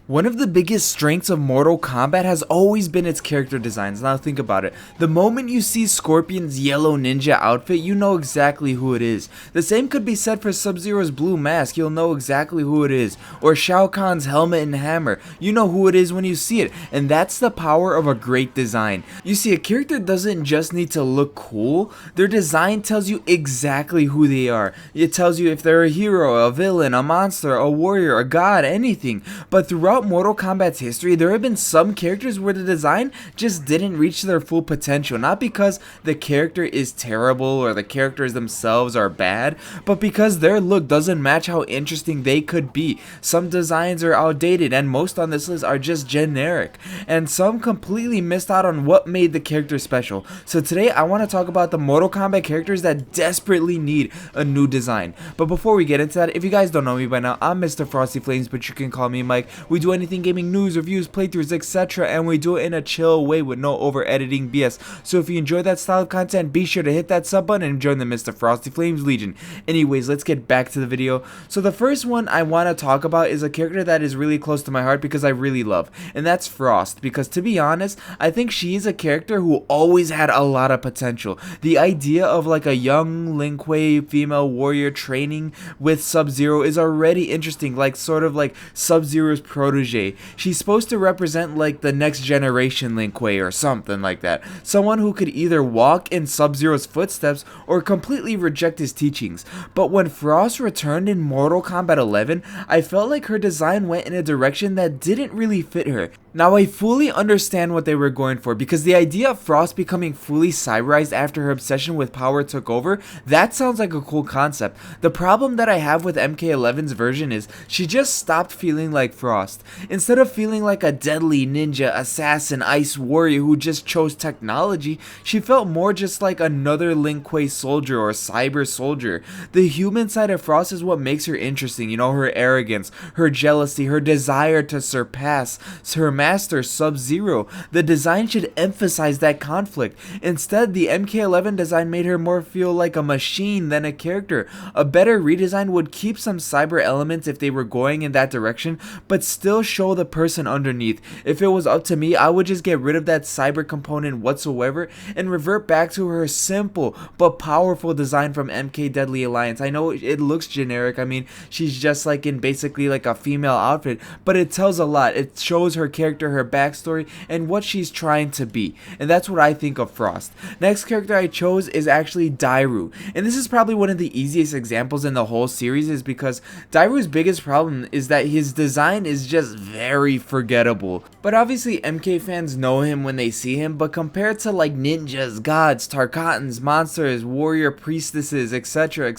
One of the biggest strengths of Mortal Kombat has always been its character designs. Now think about it. The moment you see Scorpion's yellow ninja outfit, you know exactly who it is. The same could be said for Sub-Zero's blue mask, you'll know exactly who it is. Or Shao Kahn's helmet and hammer, you know who it is when you see it. And that's the power of a great design. You see, a character doesn't just need to look cool, their design tells you exactly who they are. It tells you if they're a hero, a villain, a monster, a warrior, a god, anything. But throughout Mortal Kombat's history, there have been some characters where the design just didn't reach their full potential, not because the character is terrible or the characters themselves are bad, but because their look doesn't match how interesting they could be. Some designs are outdated, and most on this list are just generic, and some completely missed out on what made the character special. So today I want to talk about the Mortal Kombat characters that desperately need a new design. But before we get into that, if you guys don't know me by now, I'm Mr. Frosty Flames, but you can call me Mike. We do anything gaming, news, reviews, playthroughs, etc., and we do it in a chill way with no over editing BS. So if you enjoy that style of content, be sure to hit that sub button and join the Mr. Frosty Flames Legion. Anyways, let's get back to the video. So the first one I want to talk about is a character that is really close to my heart because I really love, and that's Frost. Because to be honest, I think she is a character who always had a lot of potential. The idea of like a young Lin Kuei female warrior training with Sub-Zero is already interesting, like sort of like Sub-Zero's protege. She's supposed to represent like the next generation Lin Kuei or something like that. Someone who could either walk in Sub-Zero's footsteps or completely reject his teachings. But when Frost returned in Mortal Kombat 11, I felt like her design went in a direction that didn't really fit her. Now I fully understand what they were going for, because the idea of Frost becoming fully cyberized after her obsession with power took over, that sounds like a cool concept. The problem that I have with MK11's version is she just stopped feeling like Frost. Instead of feeling like a deadly ninja, assassin, ice warrior who just chose technology, she felt more just like another Lin Kuei soldier or cyber soldier. The human side of Frost is what makes her interesting, you know, her arrogance, her jealousy, her desire to surpass her master Sub-Zero. The design should emphasize that conflict. Instead, the MK11 design made her more feel like a machine than a character. A better redesign would keep some cyber elements if they were going in that direction, but still show the person underneath. If it was up to me, I would just get rid of that cyber component whatsoever and revert back to her simple but powerful design from MK Deadly Alliance. I know it looks generic, I mean, she's just like in basically like a female outfit, but it tells a lot. It shows her character, her backstory, and what she's trying to be, and that's what I think of Frost. Next character I chose is actually Dairu, and this is probably one of the easiest examples in the whole series, is because Dairu's biggest problem is that his design is just very forgettable. But obviously MK fans know him when they see him, but compared to like ninjas, gods, Tarkatans, monsters, warrior priestesses, etc.,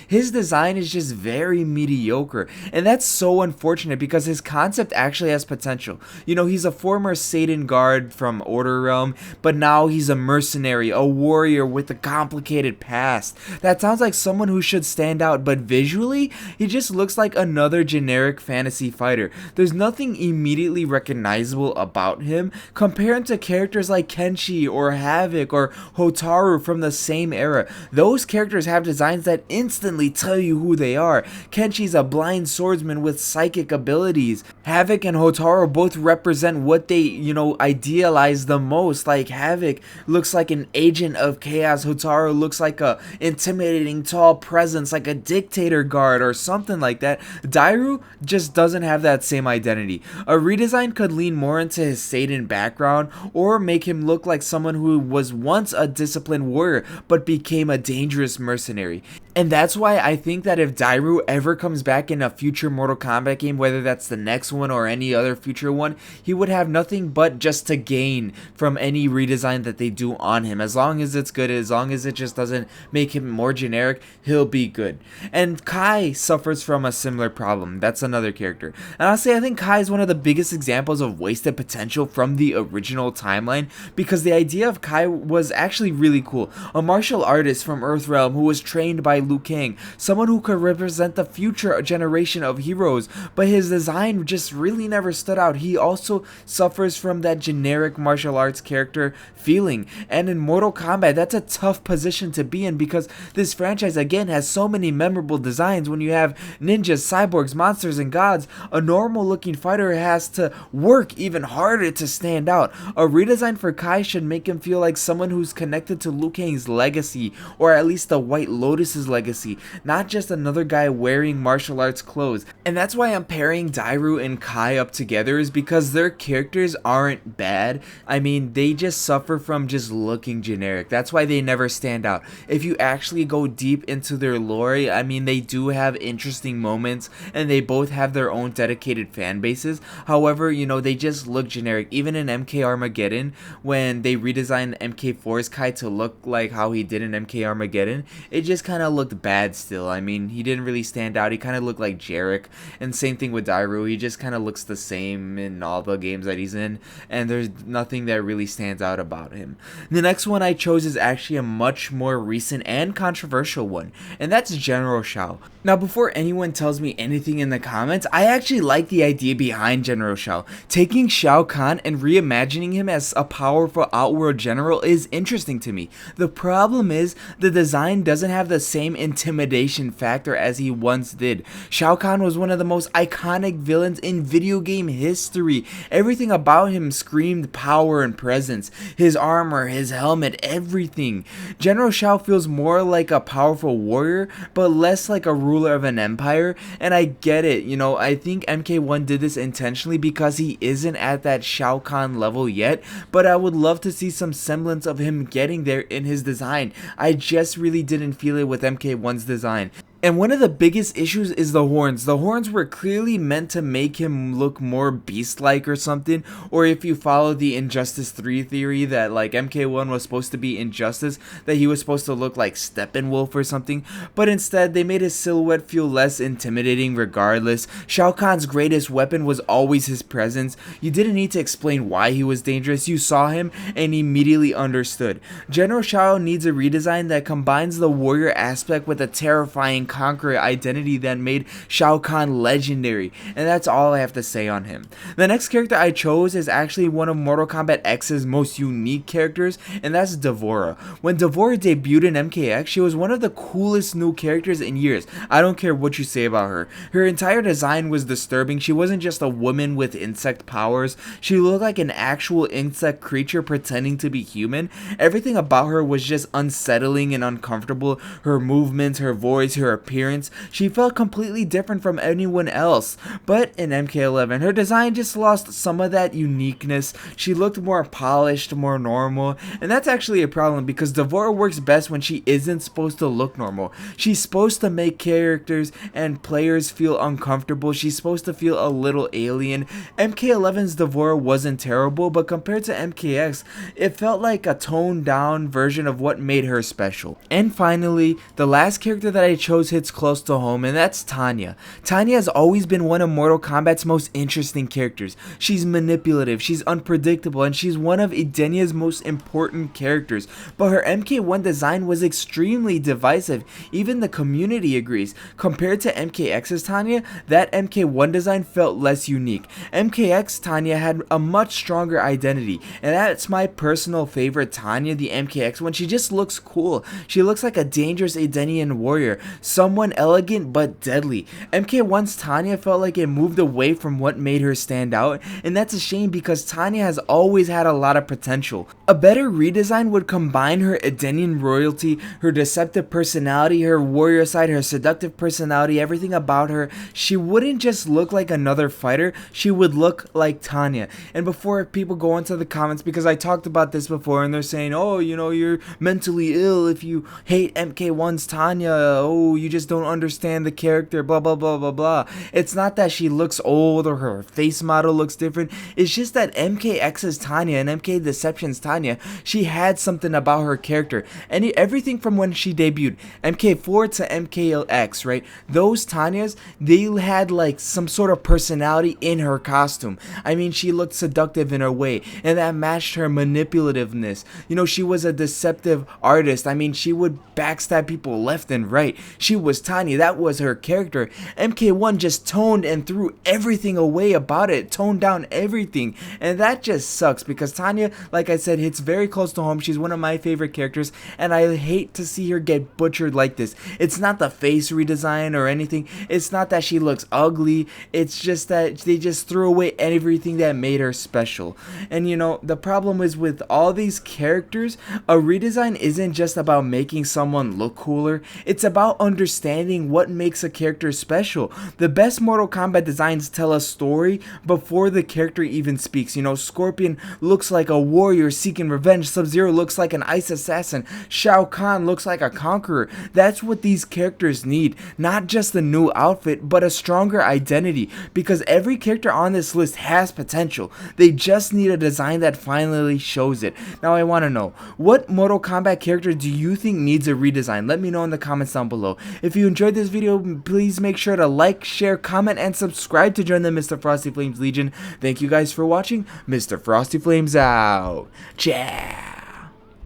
his design is just very mediocre, and that's so unfortunate because his concept actually has potential. You know, he's a former Satan guard from Order Realm, but now he's a mercenary, a warrior with a complicated past. That sounds like someone who should stand out, but visually, he just looks like another generic fantasy fighter. There's nothing immediately recognizable about him. Compare him to characters like Kenshi or Havoc or Hotaru from the same era. Those characters have designs that instantly tell you who they are. Kenshi's a blind swordsman with psychic abilities. Havoc and Hotaru both represent what they, you know, idealize the most. Like Havoc looks like an agent of chaos, Hotaru looks like a intimidating tall presence, like a dictator guard or something like that. Dairu just doesn't have that same identity. A redesign could lean more into his Satan background or make him look like someone who was once a disciplined warrior but became a dangerous mercenary. And that's why I think that if Dairu ever comes back in a future Mortal Kombat game, whether that's the next one or any other future one, he would have nothing but just to gain from any redesign that they do on him. As long as it's good, as long as it just doesn't make him more generic, he'll be good. And Kai suffers from a similar problem. That's another character. And honestly, I think Kai is one of the biggest examples of wasted potential from the original timeline, because the idea of Kai was actually really cool. A martial artist from Earthrealm who was trained by Liu Kang, someone who could represent the future generation of heroes, but his design just really never stood out. He also suffers from that generic martial arts character feeling, and in Mortal Kombat, that's a tough position to be in because this franchise again has so many memorable designs. When you have ninjas, cyborgs, monsters, and gods, a normal looking fighter has to work even harder to stand out. A redesign for Kai should make him feel like someone who's connected to Liu Kang's legacy, or at least the White Lotus's legacy, not just another guy wearing martial arts clothes. And that's why I'm pairing Dairu and Kai up together, is because their characters aren't bad. I mean, they just suffer from just looking generic. That's why they never stand out. If you actually go deep into their lore, I mean, they do have interesting moments and they both have their own dedicated fan bases. However, you know, they just look generic. Even in MK Armageddon, when they redesigned MK4's Kai to look like how he did in MK Armageddon, it just kind of looked bad still. I mean, he didn't really stand out. He kind of looked like Jarek. And same thing with Dairu. He just kind of looks the same in all the games that he's in, and there's nothing that really stands out about him. The next one I chose is actually a much more recent and controversial one, and that's General Shao. Now, before anyone tells me anything in the comments, I actually like the idea behind General Shao. Taking Shao Kahn and reimagining him as a powerful outworld general is interesting to me. The problem is, the design doesn't have the same intimidation factor as he once did. Shao Kahn was one of the most iconic villains in video game history. Everything about him screamed power and presence. His armor, his helmet, everything. General Shao feels more like a powerful warrior, but less like a ruler of an empire, and I get it. You know, I think MK1 did this intentionally because he isn't at that Shao Kahn level yet, but I would love to see some semblance of him getting there in his design. I just really didn't feel it with MK1's design. And one of the biggest issues is the horns. The horns were clearly meant to make him look more beast-like or something, or if you follow the Injustice 3 theory that like MK1 was supposed to be Injustice, that he was supposed to look like Steppenwolf or something, but instead they made his silhouette feel less intimidating regardless. Shao Kahn's greatest weapon was always his presence. You didn't need to explain why he was dangerous. You saw him and immediately understood. General Shao needs a redesign that combines the warrior aspect with a terrifying conqueror identity that made Shao Kahn legendary, and that's all I have to say on him. The next character I chose is actually one of Mortal Kombat X's most unique characters, and that's D'Vorah. When D'Vorah debuted in MKX, she was one of the coolest new characters in years. I don't care what you say about her. Her entire design was disturbing. She wasn't just a woman with insect powers. She looked like an actual insect creature pretending to be human. Everything about her was just unsettling and uncomfortable. Her movements, her voice, her appearance, she felt completely different from anyone else. But in MK11, her design just lost some of that uniqueness. She looked more polished, more normal, and that's actually a problem because D'Vorah works best when she isn't supposed to look normal. She's supposed to make characters and players feel uncomfortable. She's supposed to feel a little alien. MK11's D'Vorah wasn't terrible, but compared to MKX, it felt like a toned down version of what made her special. And finally, the last character that I chose hits close to home, and that's Tanya. Tanya has always been one of Mortal Kombat's most interesting characters. She's manipulative, she's unpredictable, and she's one of Edenia's most important characters. But her MK1 design was extremely divisive. Even the community agrees. Compared to MKX's Tanya, that MK1 design felt less unique. MKX Tanya had a much stronger identity, and that's my personal favorite Tanya, the MKX one. She just looks cool. She looks like a dangerous Edenian warrior. Someone elegant but deadly. MK1's Tanya felt like it moved away from what made her stand out, and that's a shame because Tanya has always had a lot of potential. A better redesign would combine her Edenian royalty, her deceptive personality, her warrior side, her seductive personality, everything about her. She wouldn't just look like another fighter, she would look like Tanya. And before people go into the comments, because I talked about this before and they're saying, oh, you know, you're mentally ill if you hate MK1's Tanya, oh, you just don't understand the character, blah blah blah blah blah. It's not that she looks old or her face model looks different. It's just that MKX's Tanya and MK Deception's Tanya, she had something about her character. And everything from when she debuted, MK4 to MKX, right? Those Tanyas, they had like some sort of personality in her costume. I mean, she looked seductive in her way, and that matched her manipulativeness. You know, she was a deceptive artist. I mean, she would backstab people left and right. She was Tanya. That was her character. MK1 just toned and threw everything away about it, toned down everything, and that just sucks because Tanya, like I said, hits very close to home. She's one of my favorite characters, and I hate to see her get butchered like this. It's not the face redesign or anything. It's not that she looks ugly. It's just that they just threw away everything that made her special. And you know, the problem is with all these characters, a redesign isn't just about making someone look cooler. It's about understanding what makes a character special. The best Mortal Kombat designs tell a story before the character even speaks. You know, Scorpion looks like a warrior seeking revenge. Sub-Zero looks like an ice assassin. Shao Kahn looks like a conqueror. That's what these characters need. Not just a new outfit, but a stronger identity. Because every character on this list has potential. They just need a design that finally shows it. Now I want to know, what Mortal Kombat character do you think needs a redesign? Let me know in the comments down below. If you enjoyed this video, please make sure to like, share, comment, and subscribe to join the Mr. Frosty Flames Legion. Thank you guys for watching. Mr. Frosty Flames out. Ciao.